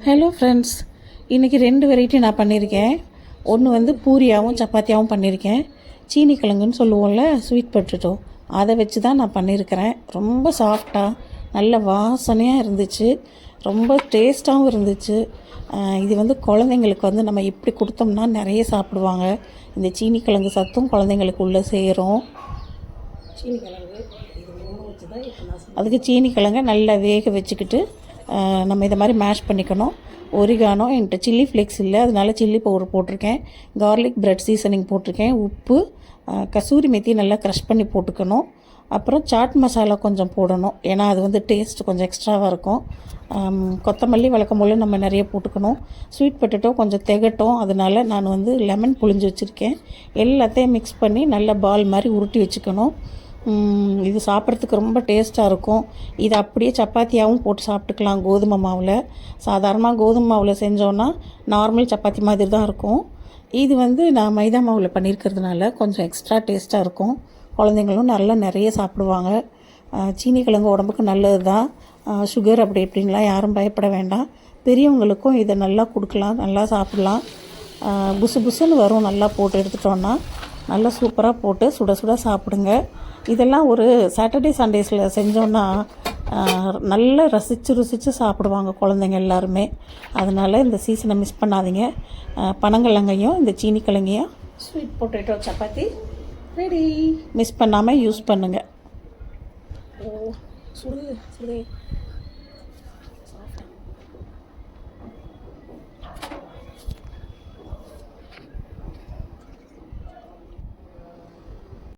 Hello friends, இன்றைக்கி 2 variety நான் பண்ணியிருக்கேன். ஒன்று வந்து பூரியாகவும் சப்பாத்தியாகவும் பண்ணியிருக்கேன். சீனி கிழங்குன்னு சொல்லுவோம்ல, ஸ்வீட் பொட்டேட்டோ, அதை வச்சு தான் நான் பண்ணியிருக்கிறேன். ரொம்ப சாஃப்டாக நல்ல வாசனையாக இருந்துச்சு, ரொம்ப டேஸ்ட்டாகவும் இருந்துச்சு. இது வந்து குழந்தைங்களுக்கு வந்து நம்ம இப்படி கொடுத்தோம்னா நிறைய சாப்பிடுவாங்க. இந்த சீனி கிழங்கு சத்தும் குழந்தைங்களுக்கு உள்ளே சேரும். சீனி கிழங்கு அதுக்கு சீனி கிழங்கை நல்லா வேக வச்சுக்கிட்டு நம்ம இதை மாதிரி மேஷ் பண்ணிக்கணும். ஒரிகானோ, என்கிட்ட சில்லி ஃப்ளேக்ஸ் இல்லை, அதனால சில்லி பவுடர் போட்டிருக்கேன். கார்லிக் பிரெட் சீசனிங் போட்டிருக்கேன். உப்பு, கசூரி மெத்தி நல்லா க்ரஷ் பண்ணி போட்டுக்கணும். அப்புறம் சாட் மசாலா கொஞ்சம் போடணும், ஏன்னா அது வந்து டேஸ்ட் கொஞ்சம் எக்ஸ்ட்ராவாக இருக்கும். கொத்தமல்லி வழக்கம் போல் நம்ம நிறைய போட்டுக்கணும். ஸ்வீட் பொட்டேட்டோ கொஞ்சம் திகட்டும், அதனால் நான் வந்து லெமன் புழிஞ்சு வச்சுருக்கேன். எல்லாத்தையும் மிக்ஸ் பண்ணி நல்லா பால் மாதிரி உருட்டி வச்சுக்கணும். இது சாப்பிட்றதுக்கு ரொம்ப டேஸ்ட்டாக இருக்கும். இது அப்படியே சப்பாத்தியாகவும் போட்டு சாப்பிட்டுக்கலாம். கோதுமை மாவில், சாதாரணமாக கோதுமை மாவில் செஞ்சோன்னா நார்மல் சப்பாத்தி மாதிரி தான் இருக்கும். இது வந்து நான் மைதா மாவில் பண்ணியிருக்கிறதுனால கொஞ்சம் எக்ஸ்ட்ரா டேஸ்ட்டாக இருக்கும். குழந்தைங்களும் நல்லா நிறைய சாப்பிடுவாங்க. சீனி கிழங்கு உடம்புக்கு நல்லது தான். சுகர் அப்படி இப்படின்லாம் யாரும் பயப்பட வேண்டாம். பெரியவங்களுக்கும் இதை நல்லா கொடுக்கலாம், நல்லா சாப்பிட்லாம். புசு புசுன்னு வரும் நல்லா போட்டு எடுத்துட்டோன்னா. நல்லா சூப்பராக போட்டு சுட சுட சாப்பிடுங்க. இதெல்லாம் ஒரு சாட்டர்டே சண்டேஸில் செஞ்சோன்னா நல்லா ருசித்து சாப்பிடுவாங்க குழந்தைங்க எல்லாருமே. அதனால் இந்த சீசனை மிஸ் பண்ணாதீங்க. பனங்கிழங்கையும் இந்த சீனி கிழங்கையும் sweet potato chapati ready. Miss பண்ணாமல் யூஸ் பண்ணுங்கள். ஓ சுடு சுடு.